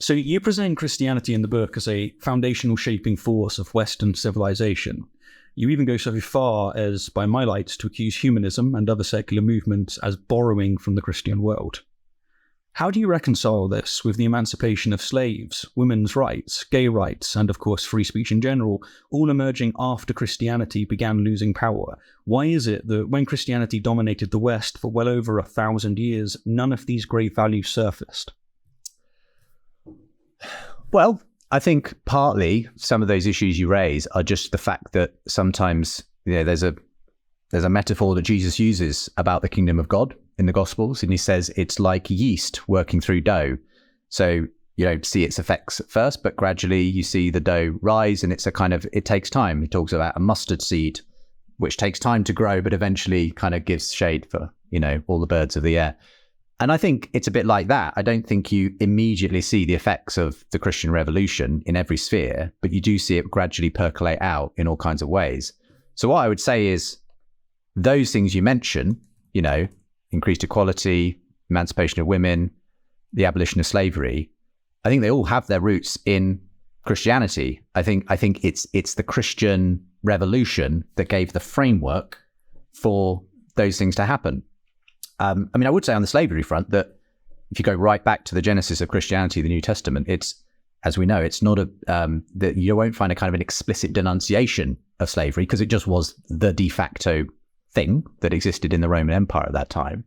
So you present Christianity in the book as a foundational shaping force of Western civilization. You even go so far as, by my lights, to accuse humanism and other secular movements as borrowing from the Christian world. How do you reconcile this with the emancipation of slaves, women's rights, gay rights, and of course free speech in general, all emerging after Christianity began losing power? Why is it that when Christianity dominated the West for well over 1,000 years, none of these great values surfaced? Well, I think partly some of those issues you raise are just the fact that sometimes, there's a metaphor that Jesus uses about the kingdom of God in the Gospels, and he says it's like yeast working through dough. So you don't see its effects at first, but gradually you see the dough rise, and it takes time. He talks about a mustard seed, which takes time to grow, but eventually kind of gives shade for, all the birds of the air. And I think it's a bit like that. I don't think you immediately see the effects of the Christian revolution in every sphere, but you do see it gradually percolate out in all kinds of ways. So what I would say is those things you mention, increased equality, emancipation of women, the abolition of slavery, I think they all have their roots in Christianity. I think it's the Christian revolution that gave the framework for those things to happen. I would say on the slavery front that if you go right back to the genesis of Christianity, the New Testament, it's, as we know, it's not that you won't find a kind of an explicit denunciation of slavery because it just was the de facto thing that existed in the Roman Empire at that time.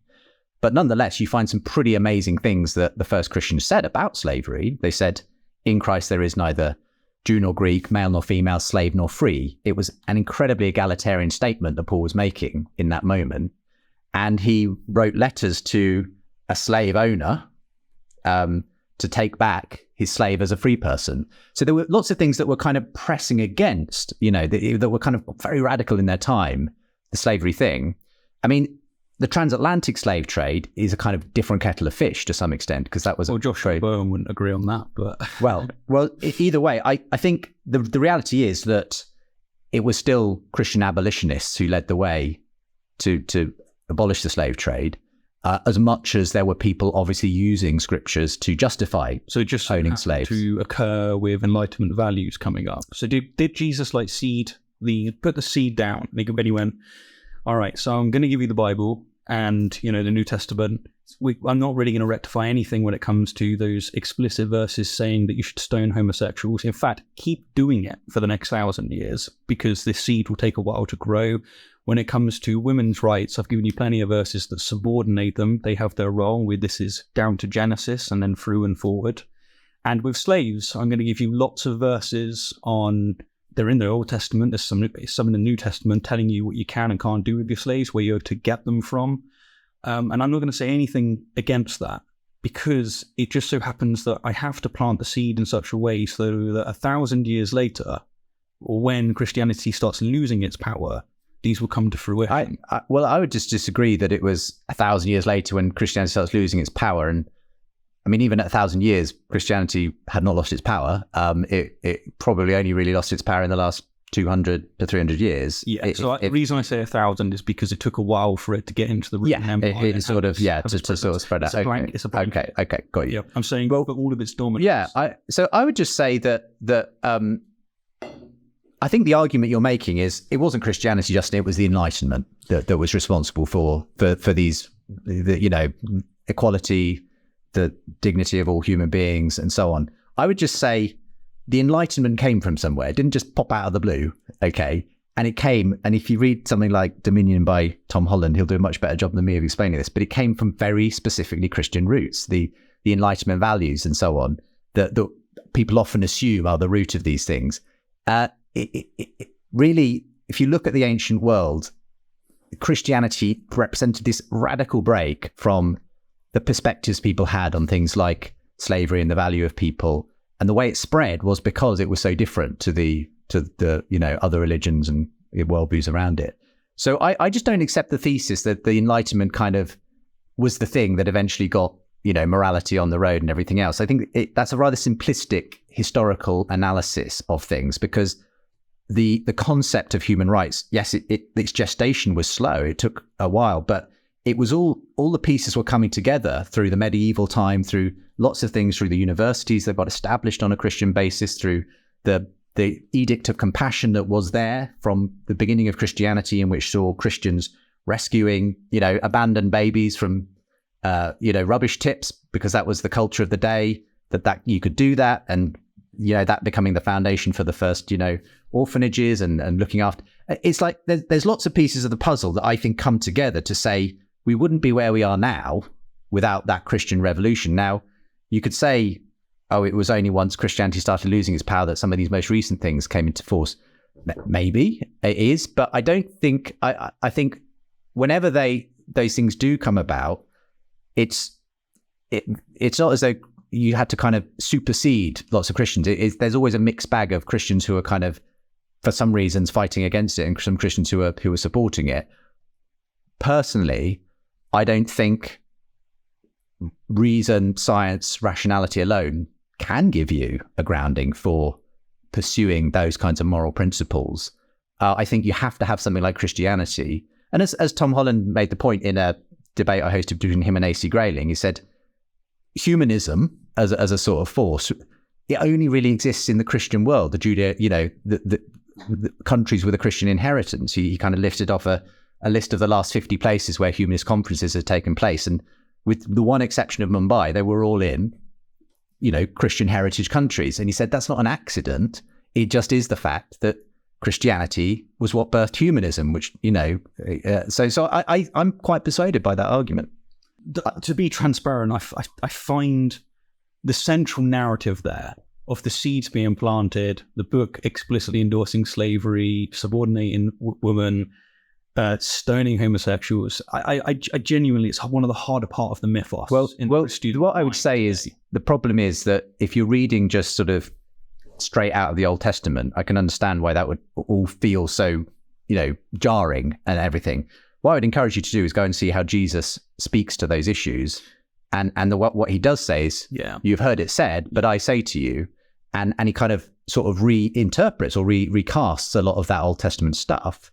But nonetheless, you find some pretty amazing things that the first Christians said about slavery. They said, in Christ there is neither Jew nor Greek, male nor female, slave nor free. It was an incredibly egalitarian statement that Paul was making in that moment. And he wrote letters to a slave owner to take back his slave as a free person. So there were lots of things that were kind of pressing against, that were kind of very radical in their time, the slavery thing. I mean, the transatlantic slave trade is a kind of different kettle of fish to some extent, because that was... Well, Joshua Bowen wouldn't agree on that, but... well, either way, I think the reality is that it was still Christian abolitionists who led the way to abolish the slave trade, as much as there were people obviously using scriptures to justify owning slaves. To occur with Enlightenment values coming up. So did Jesus put the seed down? And he went, all right, so I'm going to give you the Bible and the New Testament. I'm not really going to rectify anything when it comes to those explicit verses saying that you should stone homosexuals. In fact, keep doing it for the next 1,000 years because this seed will take a while to grow. When it comes to women's rights, I've given you plenty of verses that subordinate them. They have their role. This is down to Genesis and then through and forward. And with slaves, I'm going to give you lots of verses they're in the Old Testament. There's some in the New Testament telling you what you can and can't do with your slaves, where you're to get them from. And I'm not going to say anything against that because it just so happens that I have to plant the seed in such a way so that 1,000 years later, or when Christianity starts losing its power, these will come to fruition. I would just disagree that it was 1,000 years later when Christianity starts losing its power. And I mean, even at 1,000 years, Christianity had not lost its power. It probably only really lost its power in the last 200 to 300 years. Yeah. The reason I say 1,000 is because it took a while for it to get into the Roman Empire. To sort of spread out. It's a blank. Okay, got you. Yeah, I'm saying all of its dormant. Yeah. So I would just say that I think the argument you're making is it wasn't Christianity, Justin. It was the Enlightenment that was responsible for these, equality, the dignity of all human beings, and so on. I would just say the Enlightenment came from somewhere. It didn't just pop out of the blue, okay? And it came, and if you read something like Dominion by Tom Holland, he'll do a much better job than me of explaining this, but it came from very specifically Christian roots, the Enlightenment values and so on, that people often assume are the root of these things. It really, if you look at the ancient world, Christianity represented this radical break from the perspectives people had on things like slavery and the value of people. And the way it spread was because it was so different to the other religions and worldviews around it. So I just don't accept the thesis that the Enlightenment kind of was the thing that eventually got, morality on the road and everything else. I think that's a rather simplistic historical analysis of things, because the concept of human rights, yes, its gestation was slow. It took a while, but it was all the pieces were coming together through the medieval time, through lots of things, through the universities that got established on a Christian basis, through the edict of compassion that was there from the beginning of Christianity, in which saw Christians rescuing, abandoned babies from, rubbish tips, because that was the culture of the day, that you could do that. And, that becoming the foundation for the first, orphanages and looking after. It's like there's lots of pieces of the puzzle that I think come together to say we wouldn't be where we are now without that Christian revolution. Now, you could say, oh, it was only once Christianity started losing its power that some of these most recent things came into force. Maybe it is, but I don't think, I think whenever those things do come about, it's not as though you had to kind of supersede lots of Christians. There's always a mixed bag of Christians who are kind of, for some reasons, fighting against it, and some Christians who are supporting it. Personally, I don't think reason, science, rationality alone can give you a grounding for pursuing those kinds of moral principles. I think you have to have something like Christianity. And as Tom Holland made the point in a debate I hosted between him and A.C. Grayling, he said, humanism as a sort of force, it only really exists in the Christian world, the countries with a Christian inheritance. He kind of lifted off a list of the last 50 places where humanist conferences have taken place. And with the one exception of Mumbai, they were all in, Christian heritage countries. And he said, that's not an accident. It just is the fact that Christianity was what birthed humanism, which, so I'm quite persuaded by that argument. To be transparent, I find the central narrative there of the seeds being planted, the book explicitly endorsing slavery, subordinating women, stoning homosexuals. I genuinely, it's one of the harder part of the mythos. Well, what I would say is the problem is that if you're reading just sort of straight out of the Old Testament, I can understand why that would all feel so, jarring and everything. What I would encourage you to do is go and see how Jesus speaks to those issues. And what he does say is, you've heard it said, but I say to you, and he kind of sort of reinterprets or recasts a lot of that Old Testament stuff.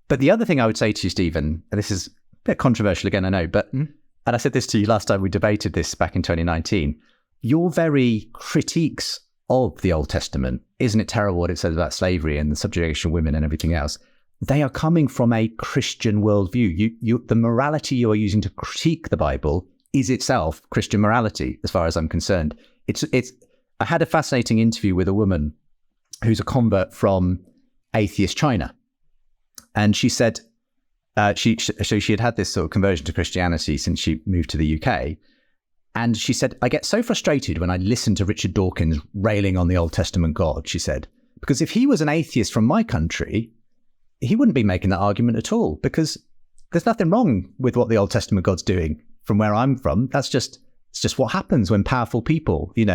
But the other thing I would say to you, Stephen, and this is a bit controversial again, I know, but, and I said this to you last time we debated this back in 2019, your very critiques of the Old Testament, isn't it terrible what it says about slavery and the subjugation of women and everything else? They are coming from a Christian worldview. The morality you are using to critique the Bible is itself Christian morality, as far as I'm concerned. I had a fascinating interview with a woman who's a convert from atheist China. And she said, she had this sort of conversion to Christianity since she moved to the UK. And she said, I get so frustrated when I listen to Richard Dawkins railing on the Old Testament God, she said, because if he was an atheist from my country, he wouldn't be making that argument at all, because there's nothing wrong with what the Old Testament God's doing from where I'm from. It's just what happens when powerful people, She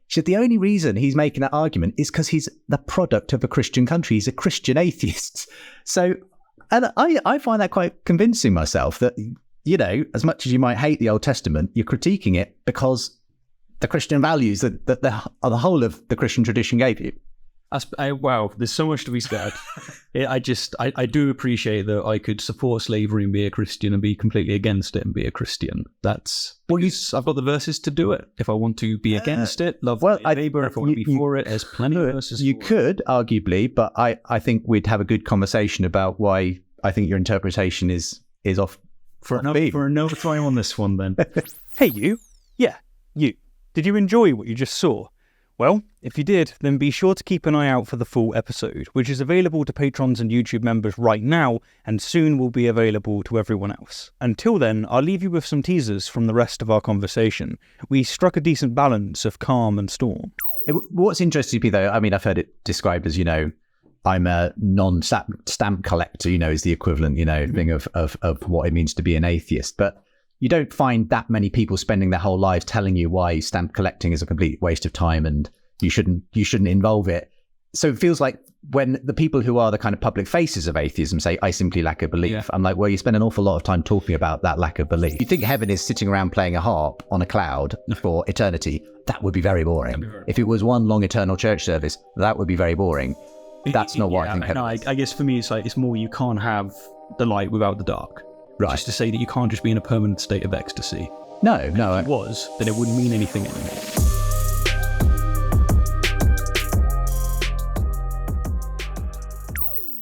said the only reason he's making that argument is because he's the product of a Christian country. He's a Christian atheist. So, and I find that quite convincing myself that, as much as you might hate the Old Testament, you're critiquing it because the Christian values that the whole of the Christian tradition gave you. Wow, there's so much to be said. I do appreciate that I could support slavery and be a Christian and be completely against it and be a Christian. I've got the verses to do it. If I want to be against it, love my neighbor. If I want to be for it, there's plenty of verses. You could, arguably, but I think we'd have a good conversation about why I think your interpretation is off. For another time on this one, then. Hey, you. Yeah, you. Did you enjoy what you just saw? Well, if you did, then be sure to keep an eye out for the full episode, which is available to patrons and YouTube members right now, and soon will be available to everyone else. Until then, I'll leave you with some teasers from the rest of our conversation. We struck a decent balance of calm and storm. What's interesting to me, though, I mean, I've heard it described as, I'm a non-stamp collector, is the equivalent, thing of what it means to be an atheist. But you don't find that many people spending their whole lives telling you why stamp collecting is a complete waste of time and you shouldn't involve it. So it feels like when the people who are the kind of public faces of atheism say, I simply lack a belief, I'm like, well, you spend an awful lot of time talking about that lack of belief. You think heaven is sitting around playing a harp on a cloud for eternity? That would be very boring. If it was one long eternal church service, that would be very boring. That's not what I think heaven is. I guess for me, it's more you can't have the light without the dark. Right. Just to say that you can't just be in a permanent state of ecstasy. No. If it was, then it wouldn't mean anything anymore.